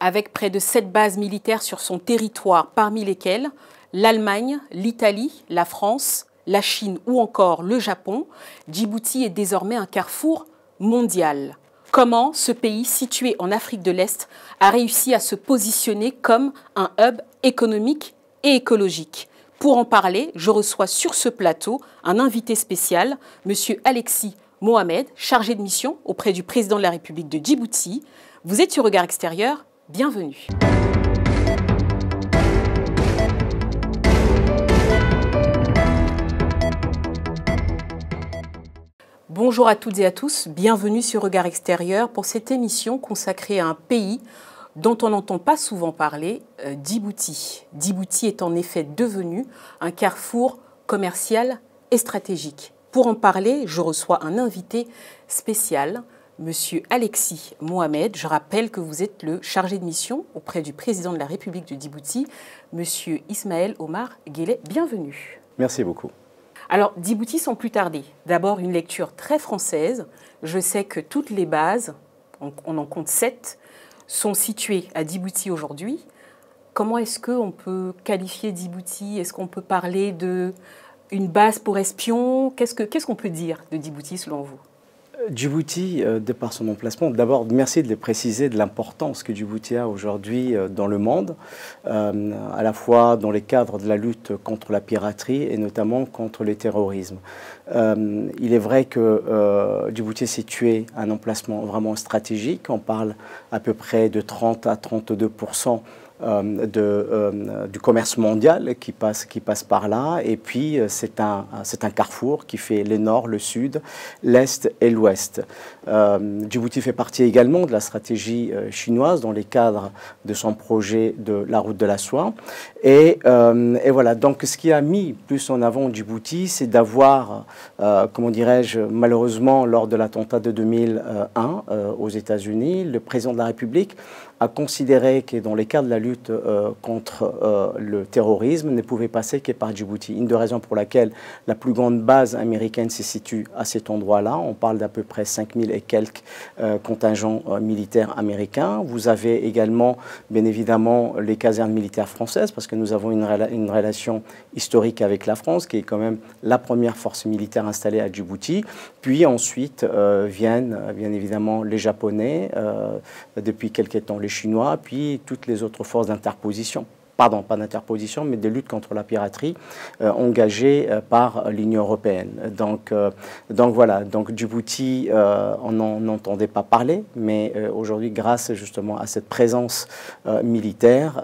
avec près de 7 bases militaires sur son territoire, parmi lesquelles l'Allemagne, l'Italie, la France, la Chine ou encore le Japon, Djibouti est désormais un carrefour mondial. Comment ce pays situé en Afrique de l'Est a réussi à se positionner comme un hub économique et écologique? Pour en parler, je reçois sur ce plateau un invité spécial, M. Alexis Mohamed, chargé de mission auprès du président de la République de Djibouti. Vous êtes sur Regard Extérieur, bienvenue. Bonjour à toutes et à tous, bienvenue sur Regard Extérieur pour cette émission consacrée à un pays dont on n'entend pas souvent parler, Djibouti. Djibouti est en effet devenu un carrefour commercial et stratégique. Pour en parler, je reçois un invité spécial, M. Alexis Mohamed. Je rappelle que vous êtes le chargé de mission auprès du président de la République de Djibouti, M. Ismaël Omar Guelleh. Bienvenue. Merci beaucoup. Alors, Djibouti, sans plus tarder, d'abord une lecture très française. Je sais que toutes les bases, on en compte 7, sont situées à Djibouti aujourd'hui. Comment est-ce qu'on peut qualifier Djibouti? Est-ce qu'on peut parler d'une base pour espions? Qu'est-ce qu'on peut dire de Djibouti selon vous? Djibouti, de par son emplacement, d'abord, merci de le préciser, de l'importance que Djibouti a aujourd'hui dans le monde, à la fois dans les cadres de la lutte contre la piraterie et notamment contre le terrorisme. Il est vrai que Djibouti est situé à un emplacement vraiment stratégique. On parle à peu près de 30 à 32% du commerce mondial qui passe par là. Et puis, c'est un carrefour qui fait le nord, le sud, l'est et l'ouest. Djibouti fait partie également de la stratégie chinoise dans les cadres de son projet de la route de la soie. Et voilà, donc ce qui a mis plus en avant Djibouti, c'est d'avoir, comment dirais-je, malheureusement, lors de l'attentat de 2001 aux États-Unis, le président de la République a considéré que dans les cas de la lutte contre le terrorisme ne pouvait passer que par Djibouti. Une des raisons pour laquelle la plus grande base américaine se situe à cet endroit-là. On parle d'à peu près 5000 et quelques contingents militaires américains. Vous avez également, bien évidemment, les casernes militaires françaises, parce que nous avons une relation historique avec la France, qui est quand même la première force militaire installée à Djibouti. Puis ensuite viennent, bien évidemment, les Japonais, depuis quelques temps les Chinois, puis toutes les autres forces d'interposition. Pardon, pas d'interposition, mais de lutte contre la piraterie engagées par l'Union européenne. Donc voilà, donc Djibouti, on n'en entendait pas parler, mais aujourd'hui, grâce justement à cette présence militaire,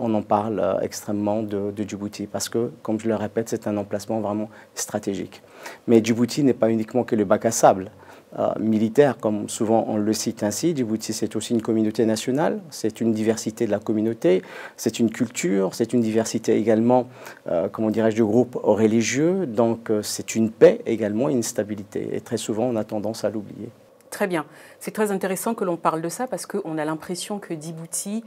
on en parle extrêmement de Djibouti, parce que, comme je le répète, c'est un emplacement vraiment stratégique. Mais Djibouti n'est pas uniquement que le bac à sable. Militaire, comme souvent on le cite ainsi. Djibouti, c'est aussi une communauté nationale, c'est une diversité de la communauté, c'est une culture, c'est une diversité également, comment dirais-je, de groupes religieux, donc c'est une paix également, une stabilité. Et très souvent, on a tendance à l'oublier. Très bien. C'est très intéressant que l'on parle de ça parce qu'on a l'impression que Djibouti,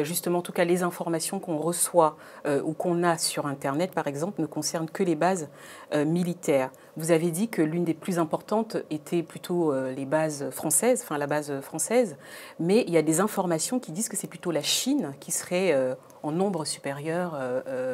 justement, en tout cas les informations qu'on reçoit ou qu'on a sur Internet, par exemple, ne concernent que les bases militaires. Vous avez dit que l'une des plus importantes était plutôt les bases françaises, enfin la base française, mais il y a des informations qui disent que c'est plutôt la Chine qui serait en nombre supérieur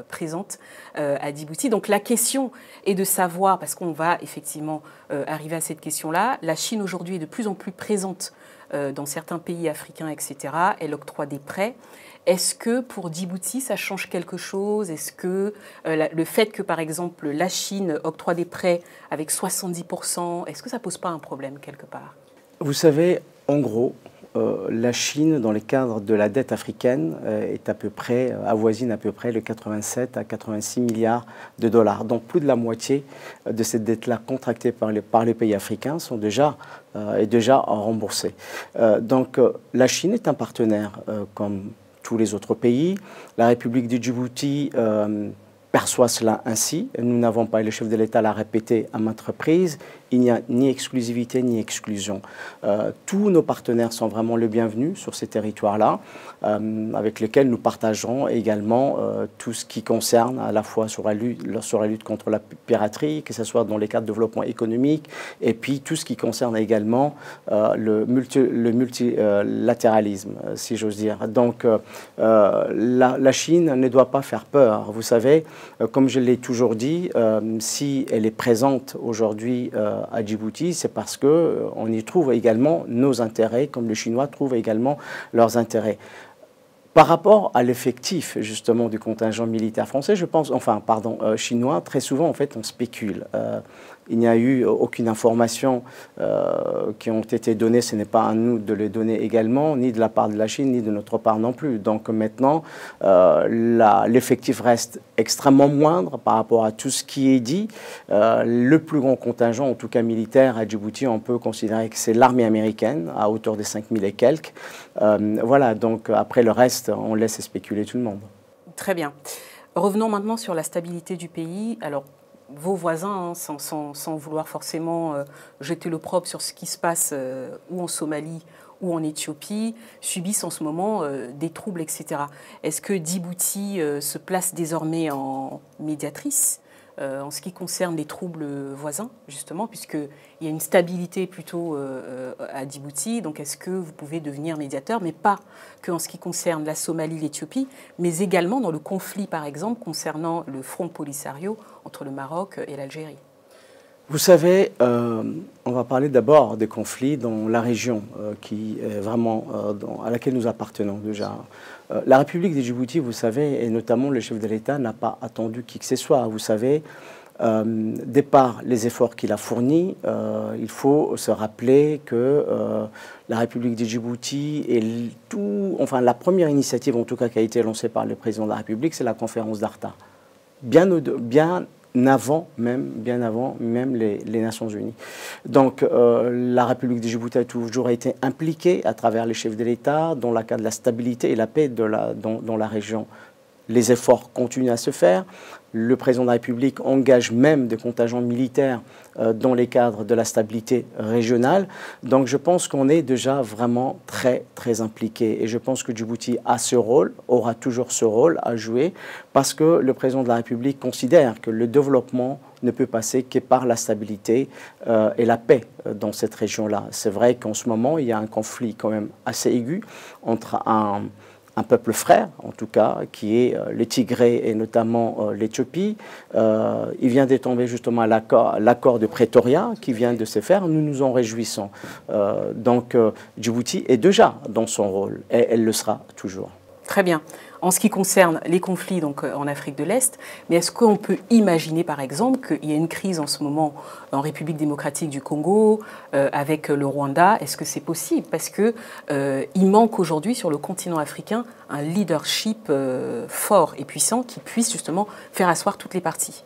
présente à Djibouti. Donc la question est de savoir, parce qu'on va effectivement arriver à cette question-là, la Chine aujourd'hui est de plus en plus présente dans certains pays africains, etc. Elle octroie des prêts. Est-ce que pour Djibouti, ça change quelque chose? Est-ce que le fait que, par exemple, la Chine octroie des prêts avec 70%, est-ce que ça ne pose pas un problème quelque part? Vous savez, en gros, la Chine, dans le cadre de la dette africaine, est avoisine à peu près le 87 à 86 milliards de dollars. Donc plus de la moitié de cette dette-là contractée par les pays africains est déjà remboursée. Donc la Chine est un partenaire comme tous les autres pays. La République du Djibouti perçoit cela ainsi. Nous n'avons pas, et le chef de l'État l'a répété à maintes reprises, il n'y a ni exclusivité ni exclusion. Tous nos partenaires sont vraiment le bienvenu sur ces territoires-là, avec lesquels nous partagerons également tout ce qui concerne à la fois sur la lutte contre la piraterie, que ce soit dans les cadres de développement économique, et puis tout ce qui concerne également le multilatéralisme, si j'ose dire. Donc la Chine ne doit pas faire peur. Vous savez, comme je l'ai toujours dit, si elle est présente aujourd'hui à Djibouti, c'est parce qu'on y trouve également nos intérêts, comme les Chinois trouvent également leurs intérêts. Par rapport à l'effectif, justement, du contingent militaire français, je pense, chinois, très souvent, en fait, on spécule. Il n'y a eu aucune information qui ont été données, ce n'est pas à nous de les donner également, ni de la part de la Chine, ni de notre part non plus. Donc maintenant, l'effectif reste extrêmement moindre par rapport à tout ce qui est dit. Le plus grand contingent, en tout cas militaire, à Djibouti, on peut considérer que c'est l'armée américaine, à hauteur de 5000 et quelques. Voilà, donc après le reste, on laisse spéculer tout le monde. Très bien. Revenons maintenant sur la stabilité du pays. Alors, vos voisins, hein, sans vouloir forcément jeter l'opprobre sur ce qui se passe ou en Somalie ou en Éthiopie, subissent en ce moment des troubles, etc. Est-ce que Djibouti se place désormais en médiatrice en ce qui concerne les troubles voisins, justement, puisqu'il y a une stabilité plutôt à Djibouti. Donc, est-ce que vous pouvez devenir médiateur, mais pas que en ce qui concerne la Somalie, l'Éthiopie, mais également dans le conflit, par exemple, concernant le Front Polisario entre le Maroc et l'Algérie? Vous savez, on va parler d'abord des conflits dans la région qui est vraiment à laquelle nous appartenons déjà. La République de Djibouti, vous savez, et notamment le chef de l'État n'a pas attendu qui que ce soit. Vous savez, dès par les efforts qu'il a fournis, il faut se rappeler que la République de Djibouti et la première initiative en tout cas qui a été lancée par le président de la République, c'est la conférence d'Arta. Bien avant même les Nations Unies. Donc la République de Djibouti a toujours été impliquée à travers les chefs de l'État dans le cadre de la stabilité et la paix dans la région. Les efforts continuent à se faire. Le président de la République engage même des contingents militaires dans les cadres de la stabilité régionale. Donc je pense qu'on est déjà vraiment très, très impliqué. Et je pense que Djibouti a ce rôle, aura toujours ce rôle à jouer, parce que le président de la République considère que le développement ne peut passer que par la stabilité et la paix dans cette région-là. C'est vrai qu'en ce moment, il y a un conflit quand même assez aigu entre un peuple frère, en tout cas, qui est les Tigrés et notamment l'Éthiopie. Il vient de tomber justement l'accord de Pretoria qui vient de se faire. Nous nous en réjouissons. Donc Djibouti est déjà dans son rôle et elle le sera toujours. Très bien. En ce qui concerne les conflits donc, en Afrique de l'Est, mais est-ce qu'on peut imaginer par exemple qu'il y a une crise en ce moment en République démocratique du Congo avec le Rwanda? Est-ce que c'est possible? Parce qu'il manque aujourd'hui sur le continent africain un leadership fort et puissant qui puisse justement faire asseoir toutes les parties.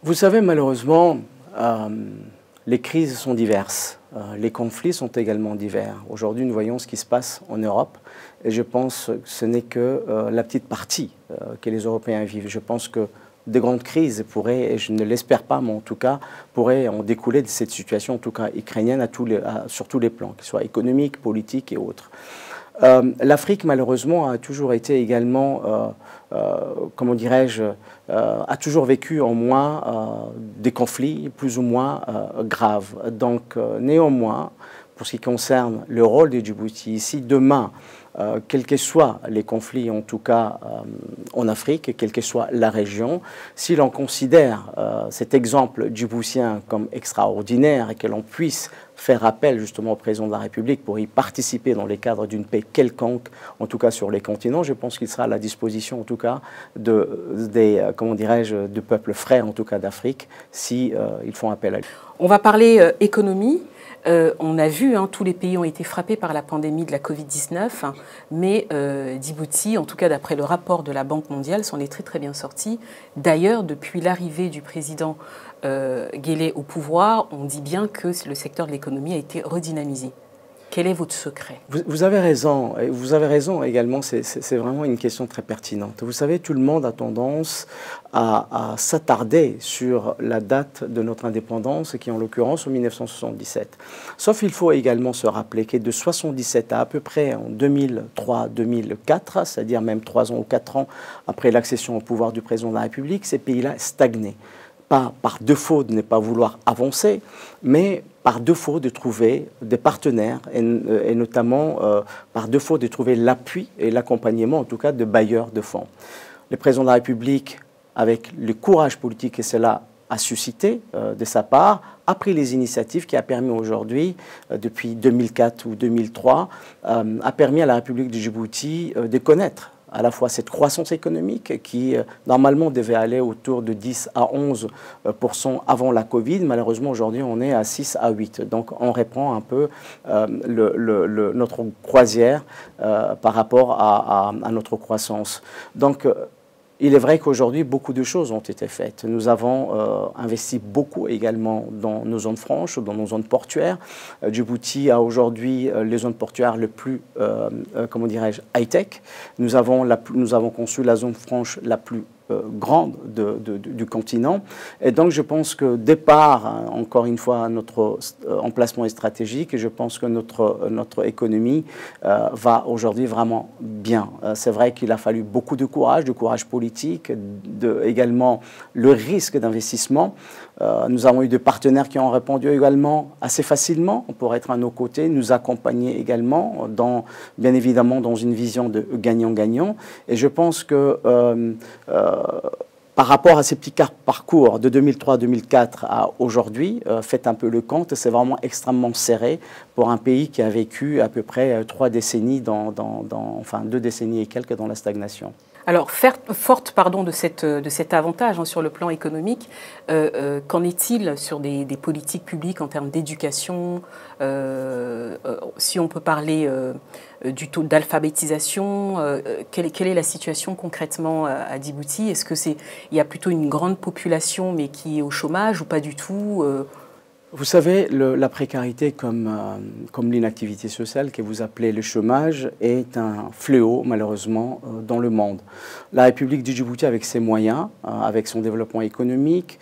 Vous savez, malheureusement, les crises sont diverses. Les conflits sont également divers. Aujourd'hui, nous voyons ce qui se passe en Europe. Et je pense que ce n'est que la petite partie que les Européens vivent. Je pense que de grandes crises pourraient, et je ne l'espère pas, mais en tout cas, pourraient en découler de cette situation, en tout cas ukrainienne, sur tous les plans, qu'ils soient économiques, politiques et autres. L'Afrique, malheureusement, a toujours été également, comment dirais-je, a toujours vécu en moins des conflits plus ou moins graves. Donc, néanmoins, pour ce qui concerne le rôle de Djibouti, ici, demain, quels que soient les conflits, en tout cas en Afrique, quelle que soit la région, si l'on considère cet exemple djiboutien comme extraordinaire et que l'on puisse faire appel justement au président de la République pour y participer dans les cadres d'une paix quelconque, en tout cas sur les continents, je pense qu'il sera à la disposition, en tout cas, comment dirais-je, de peuples frères, en tout cas d'Afrique, si ils font appel à lui. On va parler économie. On a vu, tous les pays ont été frappés par la pandémie de la Covid-19, mais Djibouti, en tout cas d'après le rapport de la Banque mondiale, s'en est très très bien sorti. D'ailleurs, depuis l'arrivée du président Guelleh au pouvoir, on dit bien que le secteur de l'économie a été redynamisé. Quel est votre secret? Vous avez raison. Et vous avez raison également, c'est vraiment une question très pertinente. Vous savez, tout le monde a tendance à s'attarder sur la date de notre indépendance, qui est en l'occurrence en 1977. Sauf il faut également se rappeler que de 1977 à peu près en 2003-2004, c'est-à-dire même 3 ans ou 4 ans après l'accession au pouvoir du président de la République, ces pays-là stagnaient. Pas par défaut de ne pas vouloir avancer, mais par défaut de trouver des partenaires et notamment par défaut de trouver l'appui et l'accompagnement, en tout cas, de bailleurs de fonds. Le président de la République, avec le courage politique que cela a suscité de sa part, a pris les initiatives qui a permis aujourd'hui, depuis 2004 ou 2003, a permis à la République de Djibouti de connaître à la fois cette croissance économique qui, normalement, devait aller autour de 10 à 11% avant la Covid. Malheureusement, aujourd'hui, on est à 6 à 8. Donc, on reprend un peu notre croisière par rapport à notre croissance. Donc, il est vrai qu'aujourd'hui, beaucoup de choses ont été faites. Nous avons investi beaucoup également dans nos zones franches, dans nos zones portuaires. Djibouti a aujourd'hui les zones portuaires les plus, comment dirais-je, high-tech. Nous avons conçu la zone franche la plus grande du continent. Et donc, je pense que, départ, encore une fois, notre emplacement est stratégique et je pense que notre économie va aujourd'hui vraiment bien. C'est vrai qu'il a fallu beaucoup de courage politique, également le risque d'investissement. Nous avons eu des partenaires qui ont répondu également assez facilement pour être à nos côtés, nous accompagner également, bien évidemment, dans une vision de gagnant-gagnant. Et je pense que par rapport à ces petits parcours de 2003-2004 à aujourd'hui, faites un peu le compte, c'est vraiment extrêmement serré pour un pays qui a vécu à peu près 3 décennies, enfin 2 décennies et quelques dans la stagnation. Alors, forte de cet avantage sur le plan économique, qu'en est-il sur des politiques publiques en termes d'éducation? Si on peut parler du taux d'alphabétisation, quelle est la situation concrètement à Djibouti? Est-ce qu'il y a plutôt une grande population mais qui est au chômage ou pas du tout? Vous savez, la précarité comme l'inactivité sociale que vous appelez le chômage est un fléau, malheureusement, dans le monde. La République du Djibouti, avec ses moyens, avec son développement économique,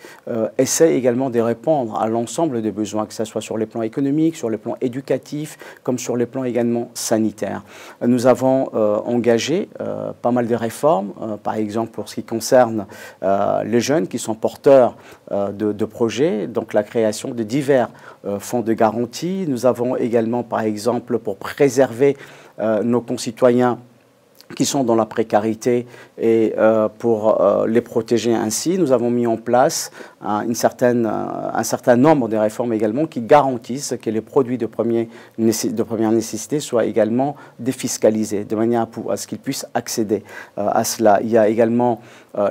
essaie également de répondre à l'ensemble des besoins, que ce soit sur les plans économiques, sur les plans éducatifs, comme sur les plans également sanitaires. Nous avons engagé pas mal de réformes, par exemple pour ce qui concerne les jeunes qui sont porteurs de projets, donc la création de divers fonds de garantie. Nous avons également, par exemple, pour préserver nos concitoyens qui sont dans la précarité et pour les protéger ainsi, nous avons mis en place un certain nombre de réformes également qui garantissent que les produits de première nécessité soient également défiscalisés, de manière à ce qu'ils puissent accéder à cela. Il y a également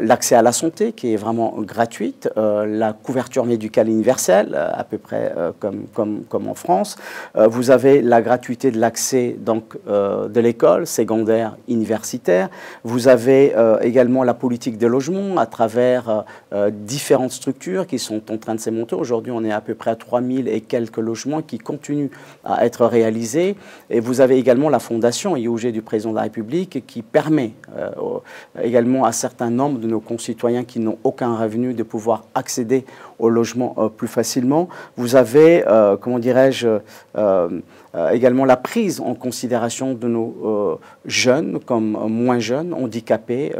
l'accès à la santé qui est vraiment gratuite, la couverture médicale universelle, à peu près comme en France. Vous avez la gratuité de l'accès de l'école secondaire universitaire. Vous avez également la politique de logement à travers différentes structures qui sont en train de se monter. Aujourd'hui, on est à peu près à 3000 et quelques logements qui continuent à être réalisés. Et vous avez également la fondation IOG du président de la République qui permet également à certains nombres de nos concitoyens qui n'ont aucun revenu de pouvoir accéder au logement plus facilement. Vous avez, comment dirais-je, également la prise en considération de nos jeunes comme moins jeunes, handicapés,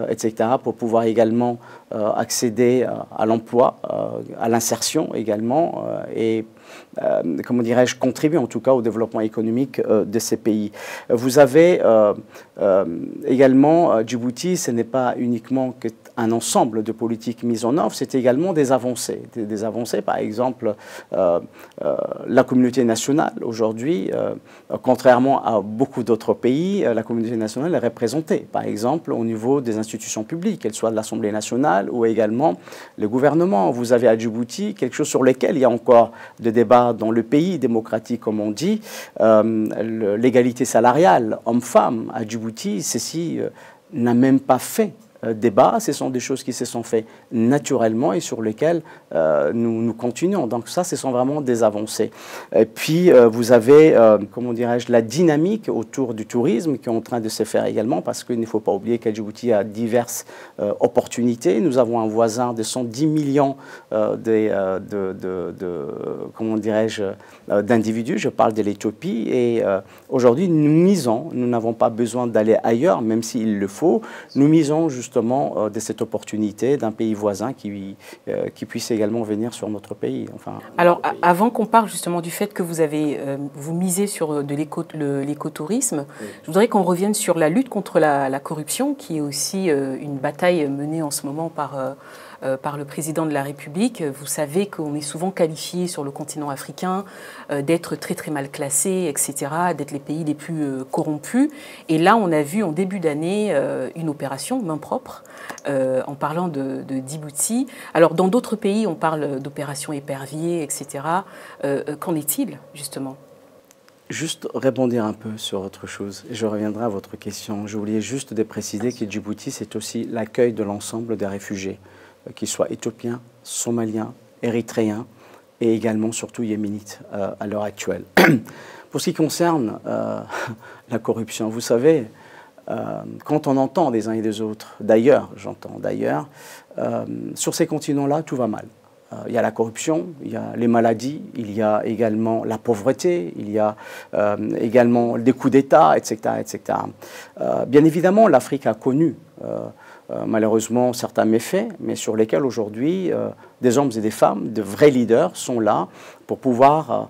etc., pour pouvoir également accéder à l'emploi, à l'insertion également, et comment dirais-je, contribuer en tout cas au développement économique de ces pays. Vous avez également Djibouti, ce n'est pas uniquement un ensemble de politiques mises en œuvre, c'est également des avancées. Des avancées, par exemple, la communauté nationale, aujourd'hui, contrairement à beaucoup d'autres pays, la communauté nationale est représentée, par exemple, au niveau des institutions publiques, qu'elles soient de l'Assemblée nationale ou également le gouvernement. Vous avez à Djibouti quelque chose sur lequel il y a encore des débats dans le pays démocratique, comme on dit, l'égalité salariale homme-femme à Djibouti, ceci n'a même pas fait débat, ce sont des choses qui se sont faites naturellement et sur lesquelles nous continuons. Donc ça, ce sont vraiment des avancées. Et puis, vous avez, comment dirais-je, la dynamique autour du tourisme qui est en train de se faire également, parce qu'il ne faut pas oublier qu'à Djibouti a diverses opportunités. Nous avons un voisin de 110 millions comment dirais-je, d'individus. Je parle de l'Éthiopie. Et aujourd'hui, nous misons, nous n'avons pas besoin d'aller ailleurs, même s'il le faut. Nous misons justement de cette opportunité d'un pays voisin qui puisse également venir sur notre pays. Enfin, alors, avant qu'on parle justement du fait que vous misez sur de l'écotourisme, je voudrais qu'on revienne sur la lutte contre la corruption, qui est aussi une bataille menée en ce moment par le président de la République. Vous savez qu'on est souvent qualifié sur le continent africain d'être très très mal classé, etc., d'être les pays les plus corrompus. Et là, on a vu en début d'année une opération main propre, en parlant de Djibouti. Alors, dans d'autres pays, on parle d'opération épervier, etc. Qu'en est-il, justement ? Juste répondre un peu sur autre chose, et je reviendrai à votre question. Je voulais juste de préciser que Djibouti, c'est aussi l'accueil de l'ensemble des réfugiés, qu'ils soient éthiopiens, somaliens, érythréens et également surtout yéménites à l'heure actuelle. Pour ce qui concerne la corruption, vous savez, quand on entend des uns et des autres, j'entends d'ailleurs, sur ces continents-là, tout va mal. Il y a la corruption, il y a les maladies, il y a également la pauvreté, il y a également des coups d'État, etc., etc. Bien évidemment, l'Afrique a connu malheureusement certains méfaits, mais sur lesquels aujourd'hui des hommes et des femmes, de vrais leaders, sont là pour pouvoir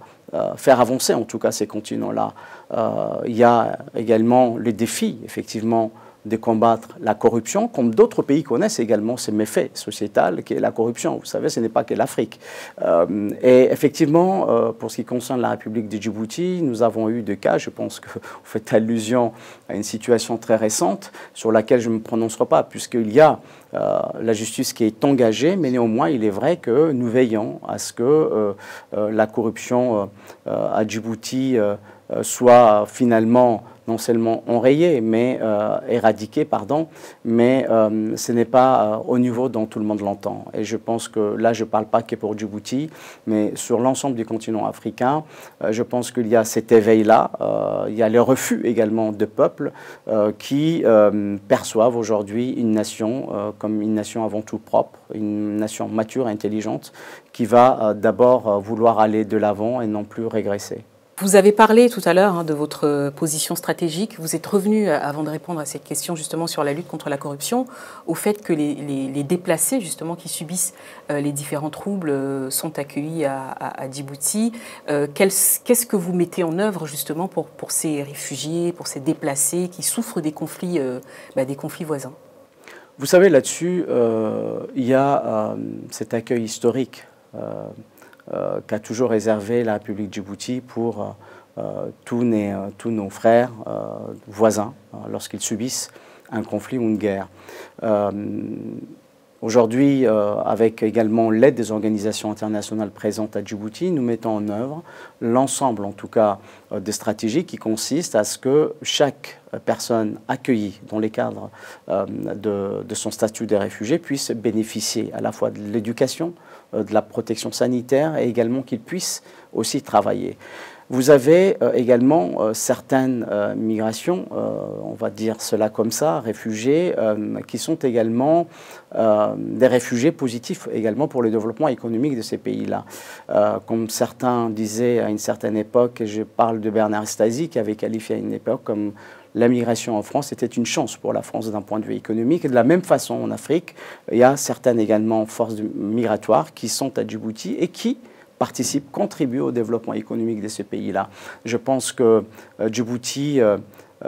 faire avancer en tout cas ces continents-là. Il y a également le défi, effectivement, de combattre la corruption, comme d'autres pays connaissent également ces méfaits sociétals qui est la corruption. Vous savez, ce n'est pas que l'Afrique. Et effectivement, pour ce qui concerne la République de Djibouti, nous avons eu des cas, je pense que vous faites allusion à une situation très récente sur laquelle je ne me prononcerai pas, puisqu'il y a la justice qui est engagée, mais néanmoins, il est vrai que nous veillons à ce que la corruption à Djibouti soit finalement non seulement enrayée, mais éradiquée, pardon, mais ce n'est pas au niveau dont tout le monde l'entend. Et je pense que là, je ne parle pas que pour Djibouti, mais sur l'ensemble du continent africain, je pense qu'il y a cet éveil-là, il y a le refus également de peuples qui perçoivent aujourd'hui une nation comme une nation avant tout propre, une nation mature, intelligente, qui va d'abord vouloir aller de l'avant et non plus régresser. Vous avez parlé tout à l'heure de votre position stratégique. Vous êtes revenu, avant de répondre à cette question justement sur la lutte contre la corruption, au fait que les déplacés justement qui subissent les différents troubles sont accueillis à Djibouti. Qu'est-ce que vous mettez en œuvre justement pour ces réfugiés, pour ces déplacés qui souffrent des conflits voisins? Vous savez, là-dessus, il y a cet accueil historique qu'a toujours réservé la République de Djibouti pour tous nos frères voisins lorsqu'ils subissent un conflit ou une guerre. Aujourd'hui, avec également l'aide des organisations internationales présentes à Djibouti, nous mettons en œuvre l'ensemble, en tout cas, des stratégies qui consistent à ce que chaque personne accueillie dans les cadres de son statut de réfugié puisse bénéficier à la fois de l'éducation, de la protection sanitaire et également qu'il puisse aussi travailler. Vous avez également certaines migrations, on va dire cela comme ça, réfugiés, qui sont également des réfugiés positifs également pour le développement économique de ces pays-là. Comme certains disaient à une certaine époque, et je parle de Bernard Stasi, qui avait qualifié à une époque comme la migration en France était une chance pour la France d'un point de vue économique. Et de la même façon, en Afrique, il y a certaines également forces migratoires qui sont à Djibouti et qui participent, contribuent au développement économique de ces pays-là. Je pense que Djibouti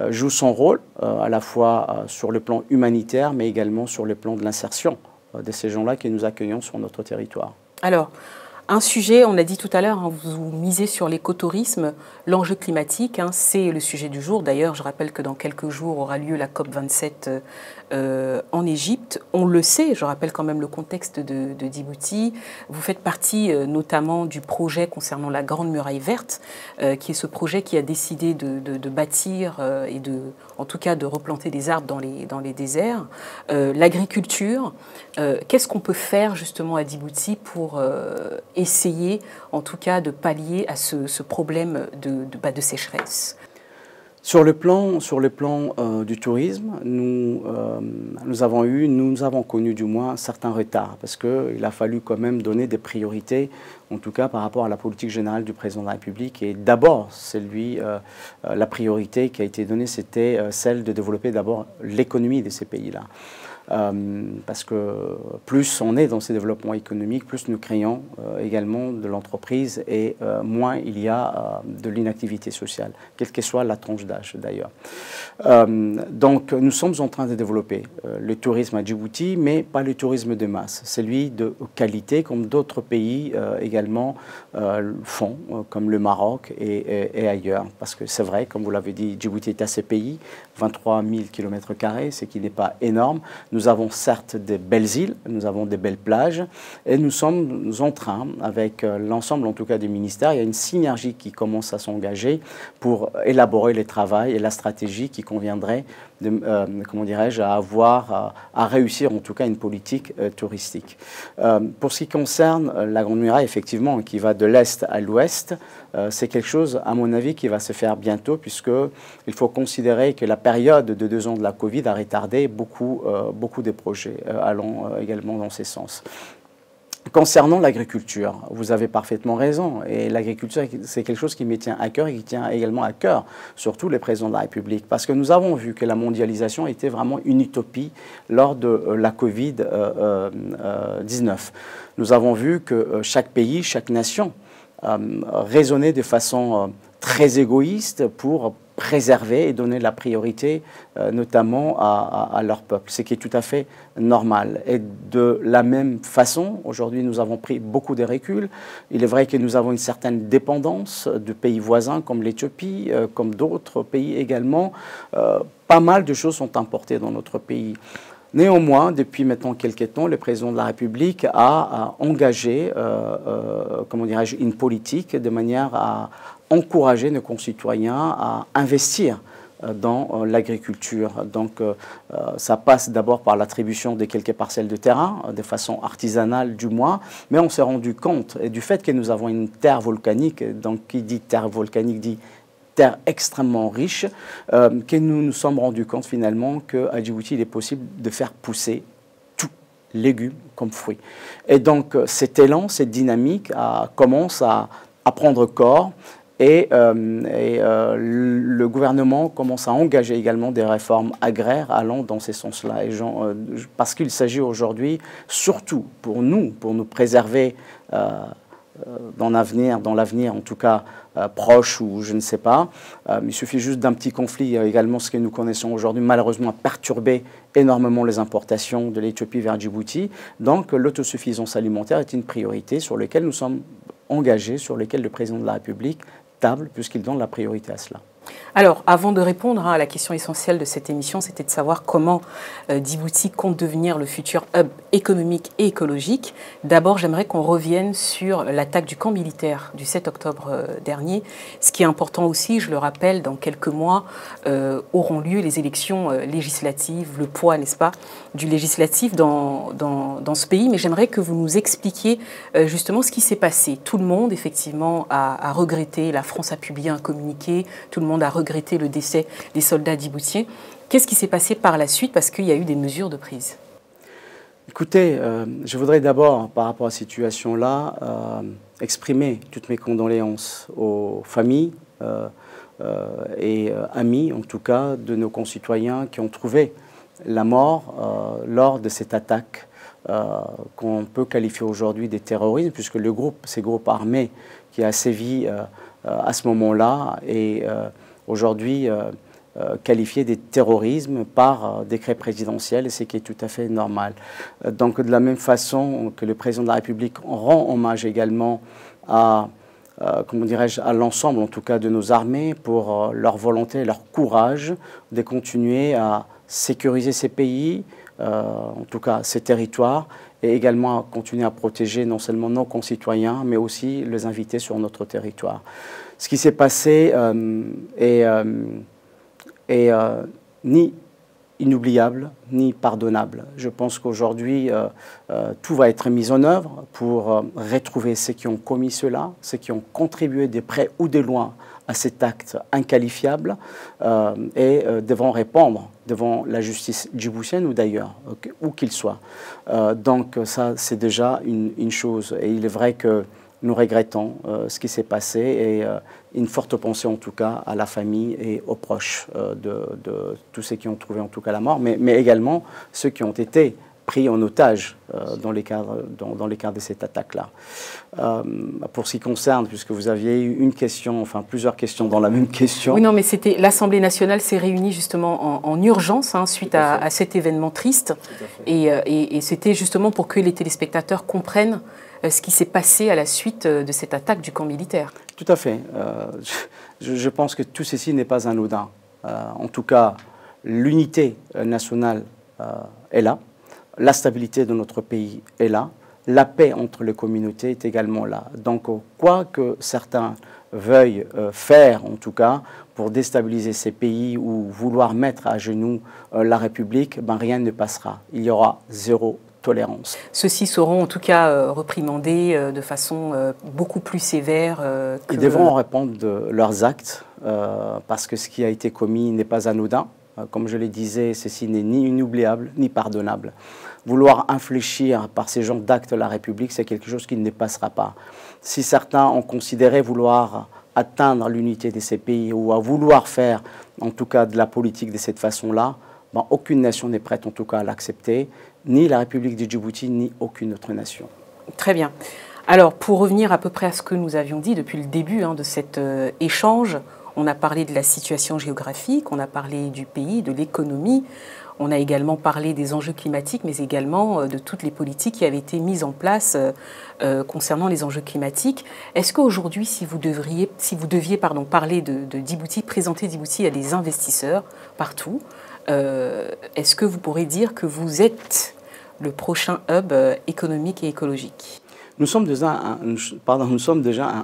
joue son rôle à la fois sur le plan humanitaire, mais également sur le plan de l'insertion de ces gens-là que nous accueillons sur notre territoire. Alors, Un sujet, on l'a dit tout à l'heure, vous misez sur l'écotourisme, l'enjeu climatique, c'est le sujet du jour. D'ailleurs, je rappelle que dans quelques jours aura lieu la COP27 en Égypte. On le sait, je rappelle quand même le contexte de Djibouti. Vous faites partie notamment du projet concernant la Grande Muraille Verte, qui est ce projet qui a décidé de bâtir et en tout cas de replanter des arbres dans les déserts. L'agriculture, qu'est-ce qu'on peut faire justement à Djibouti pour essayer en tout cas de pallier à ce problème de sécheresse? Sur le plan du tourisme, nous avons connu du moins un certain retard parce qu'il a fallu quand même donner des priorités, en tout cas par rapport à la politique générale du président de la République. Et d'abord, la priorité qui a été donnée, c'était celle de développer d'abord l'économie de ces pays-là. Parce que plus on est dans ces développements économiques, plus nous créons également de l'entreprise et moins il y a de l'inactivité sociale, quelle que soit la tranche d'âge d'ailleurs. Donc nous sommes en train de développer le tourisme à Djibouti, mais pas le tourisme de masse, celui de qualité comme d'autres pays également font, comme le Maroc et ailleurs. Parce que c'est vrai, comme vous l'avez dit, Djibouti est assez pays, 23 000 km², ce qui n'est pas énorme. Nous avons certes des belles îles, nous avons des belles plages et nous sommes en train, avec l'ensemble en tout cas du ministère, il y a une synergie qui commence à s'engager pour élaborer les travaux et la stratégie qui conviendrait comment dirais-je, à réussir en tout cas une politique touristique. Pour ce qui concerne la Grande Muraille, effectivement, qui va de l'Est à l'Ouest, c'est quelque chose, à mon avis, qui va se faire bientôt, puisqu'il faut considérer que la période de 2 ans de la Covid a retardé beaucoup des projets allant également dans ces sens. Concernant l'agriculture, vous avez parfaitement raison. Et l'agriculture, c'est quelque chose qui me tient à cœur et qui tient également à cœur, surtout les présidents de la République. Parce que nous avons vu que la mondialisation était vraiment une utopie lors de la Covid-19. Nous avons vu que chaque pays, chaque nation raisonnait de façon très égoïste pour préserver et donner la priorité notamment à leur peuple, ce qui est tout à fait normal. Et de la même façon, aujourd'hui, nous avons pris beaucoup de recul. Il est vrai que nous avons une certaine dépendance de pays voisins comme l'Éthiopie, comme d'autres pays également. Pas mal de choses sont importées dans notre pays. Néanmoins, depuis maintenant quelques temps, le président de la République a engagé comment dirais-je, une politique de manière à encourager nos concitoyens à investir dans l'agriculture. Donc ça passe d'abord par l'attribution de quelques parcelles de terrain, de façon artisanale du moins, mais on s'est rendu compte du fait que nous avons une terre volcanique, donc qui dit terre volcanique dit terre extrêmement riche, que nous nous sommes rendus compte finalement qu'à Djibouti, il est possible de faire pousser tout, légumes comme fruits. Et donc cet élan, cette dynamique commence à prendre corps et le gouvernement commence à engager également des réformes agraires allant dans ces sens-là. Parce qu'il s'agit aujourd'hui, surtout pour nous préserver dans l'avenir en tout cas proche ou je ne sais pas. Il suffit juste d'un petit conflit également, ce que nous connaissons aujourd'hui, malheureusement a perturbé énormément les importations de l'Éthiopie vers Djibouti. Donc l'autosuffisance alimentaire est une priorité sur laquelle nous sommes engagés, sur laquelle le président de la République table, puisqu'il donne la priorité à cela. Alors, avant de répondre à la question essentielle de cette émission, c'était de savoir comment Djibouti compte devenir le futur hub économique et écologique. D'abord, j'aimerais qu'on revienne sur l'attaque du camp militaire du 7 octobre dernier. Ce qui est important aussi, je le rappelle, dans quelques mois auront lieu les élections législatives, le poids, n'est-ce pas, du législatif dans ce pays. Mais j'aimerais que vous nous expliquiez justement ce qui s'est passé. Tout le monde, effectivement, a regretté, la France a publié un communiqué, tout le monde a regretté le décès des soldats djiboutiens. Qu'est-ce qui s'est passé par la suite parce qu'il y a eu des mesures de prise? Écoutez, je voudrais d'abord, par rapport à cette situation-là, exprimer toutes mes condoléances aux familles et amis, en tout cas, de nos concitoyens qui ont trouvé la mort lors de cette attaque qu'on peut qualifier aujourd'hui de terrorisme, puisque ces groupes armés qui a sévi à ce moment-là et aujourd'hui qualifiés des terrorismes par décret présidentiel, et ce qui est tout à fait normal. Donc de la même façon que le président de la République rend hommage également à comment dirais-je, à l'ensemble en tout cas de nos armées pour leur volonté et leur courage de continuer à sécuriser ces pays, en tout cas ces territoires, et également à continuer à protéger non seulement nos concitoyens, mais aussi les invités sur notre territoire. Ce qui s'est passé est ni inoubliable ni pardonnable. Je pense qu'aujourd'hui, tout va être mis en œuvre pour retrouver ceux qui ont commis cela, ceux qui ont contribué de près ou de loin à cet acte inqualifiable et devront répondre devant la justice djiboutienne ou d'ailleurs, où qu'il soit. Donc ça, c'est déjà une chose. Et il est vrai que nous regrettons ce qui s'est passé et une forte pensée en tout cas à la famille et aux proches de tous ceux qui ont trouvé en tout cas la mort, mais également ceux qui ont été pris en otage dans les cadres de cette attaque-là. Pour ce qui concerne, puisque vous aviez eu une question, enfin plusieurs questions dans la même question. Oui, non, mais c'était l'Assemblée nationale s'est réunie justement en urgence suite à cet événement triste. Et c'était justement pour que les téléspectateurs comprennent ce qui s'est passé à la suite de cette attaque du camp militaire. Tout à fait. Je pense que tout ceci n'est pas anodin. En tout cas, l'unité nationale est là. La stabilité de notre pays est là, la paix entre les communautés est également là. Donc, quoi que certains veuillent faire, en tout cas, pour déstabiliser ces pays ou vouloir mettre à genoux la République, ben, rien ne passera. Il y aura zéro tolérance. Ceux-ci seront en tout cas reprimandés de façon beaucoup plus sévère. Ils devront répondre de leurs actes parce que ce qui a été commis n'est pas anodin. Comme je le disais, ceci n'est ni inoubliable ni pardonnable. Vouloir infléchir par ces genres d'actes la République, c'est quelque chose qui ne passera pas. Si certains ont considéré vouloir atteindre l'unité de ces pays ou à vouloir faire en tout cas de la politique de cette façon-là, ben, aucune nation n'est prête en tout cas à l'accepter, ni la République de Djibouti, ni aucune autre nation. Très bien. Alors, pour revenir à peu près à ce que nous avions dit depuis le début de cet échange, on a parlé de la situation géographique, on a parlé du pays, de l'économie, on a également parlé des enjeux climatiques, mais également de toutes les politiques qui avaient été mises en place concernant les enjeux climatiques. Est-ce qu'aujourd'hui, si vous deviez parler de Djibouti, présenter Djibouti à des investisseurs partout, est-ce que vous pourrez dire que vous êtes le prochain hub économique et écologique ? Nous sommes déjà un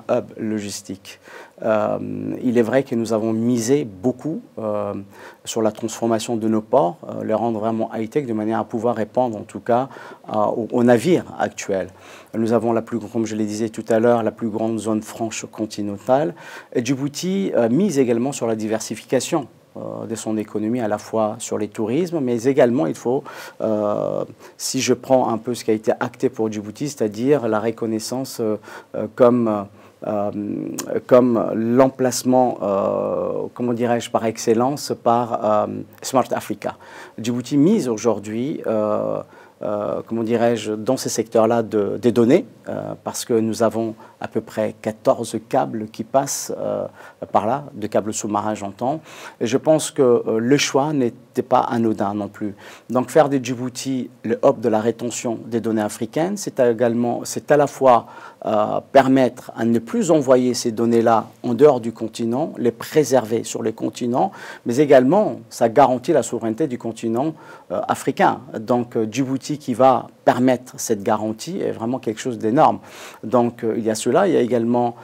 hub logistique. Il est vrai que nous avons misé beaucoup sur la transformation de nos ports, les rendre vraiment high-tech de manière à pouvoir répondre en tout cas aux navires actuels. Nous avons, comme je le disais tout à l'heure, la plus grande zone franche continentale. Et Djibouti mise également sur la diversification de son économie, à la fois sur les tourismes, mais également il faut, si je prends un peu ce qui a été acté pour Djibouti, c'est-à-dire la reconnaissance comme l'emplacement, comment dirais-je, par excellence, par Smart Africa. Djibouti mise aujourd'hui, comment dirais-je, dans ces secteurs-là des données, parce que nous avons à peu près 14 câbles qui passent par là, de câbles sous-marins j'entends. Et je pense que le choix n'était pas anodin non plus. Donc faire de Djibouti le hub de la rétention des données africaines, c'est à la fois permettre à ne plus envoyer ces données-là en dehors du continent, les préserver sur les continents, mais également ça garantit la souveraineté du continent africain. Donc Djibouti qui va permettre cette garantie est vraiment quelque chose d'énorme. Donc il y a cela, il y a également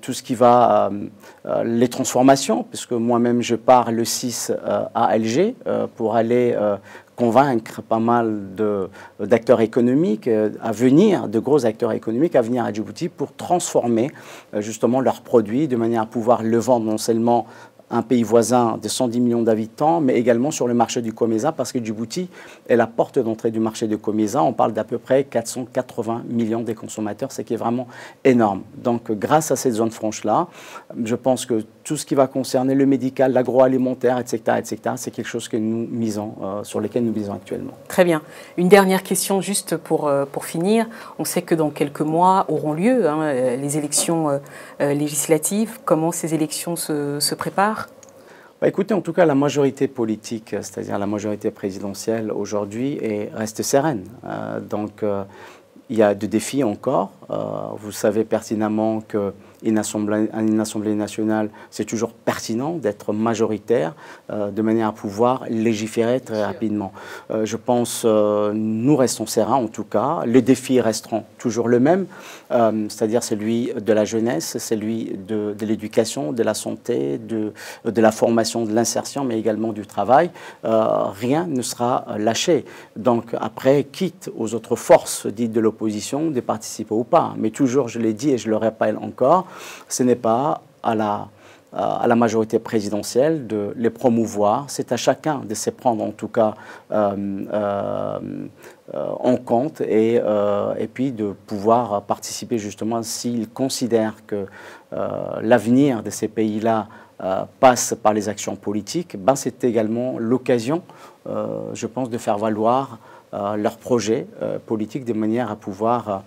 tout ce qui va, les transformations, puisque moi-même je pars le 6 à Alger pour aller convaincre pas mal d'acteurs économiques à venir, de gros acteurs économiques à venir à Djibouti pour transformer justement leurs produits de manière à pouvoir le vendre non seulement un pays voisin de 110 millions d'habitants, mais également sur le marché du Comesa, parce que Djibouti est la porte d'entrée du marché du Comesa. On parle d'à peu près 480 millions de consommateurs, ce qui est vraiment énorme. Donc, grâce à cette zone franche-là, je pense que tout ce qui va concerner le médical, l'agroalimentaire, etc., c'est quelque chose que nous misons, sur lequel nous misons actuellement. Très bien. Une dernière question juste pour finir. On sait que dans quelques mois auront lieu les élections législatives. Comment ces élections se préparent ? Écoutez, en tout cas, la majorité politique, c'est-à-dire la majorité présidentielle aujourd'hui, reste sereine. Il y a des défis encore. Vous savez pertinemment qu'une assemblée nationale, c'est toujours pertinent d'être majoritaire de manière à pouvoir légiférer très rapidement. Je pense nous restons sereins en tout cas. Les défis resteront toujours le même, c'est-à-dire celui de la jeunesse, celui de l'éducation, de la santé, de la formation, de l'insertion, mais également du travail. Rien ne sera lâché. Donc après, quitte aux autres forces dites de l'opposition de participer ou pas. Mais toujours, je l'ai dit et je le répète encore, ce n'est pas à la majorité présidentielle de les promouvoir, c'est à chacun de se prendre en tout cas en compte et puis de pouvoir participer justement s'il considère que l'avenir de ces pays-là passe par les actions politiques, ben c'est également l'occasion, je pense, de faire valoir leurs projets politiques de manière à pouvoir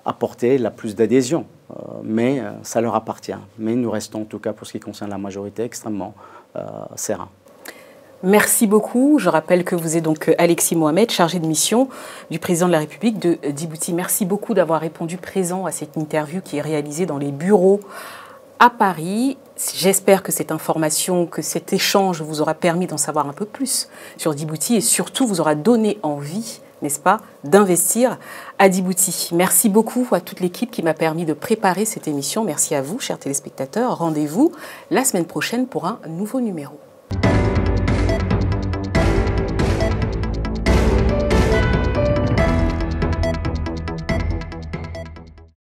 apporter la plus d'adhésion. Mais ça leur appartient. Mais nous restons, en tout cas, pour ce qui concerne la majorité, extrêmement sereins. Merci beaucoup. Je rappelle que vous êtes donc Alexis Mohamed, chargé de mission du président de la République de Djibouti. Merci beaucoup d'avoir répondu présent à cette interview qui est réalisée dans les bureaux à Paris. J'espère que cette information, que cet échange vous aura permis d'en savoir un peu plus sur Djibouti et surtout vous aura donné envie, n'est-ce pas, d'investir à Djibouti. Merci beaucoup à toute l'équipe qui m'a permis de préparer cette émission. Merci à vous, chers téléspectateurs. Rendez-vous la semaine prochaine pour un nouveau numéro.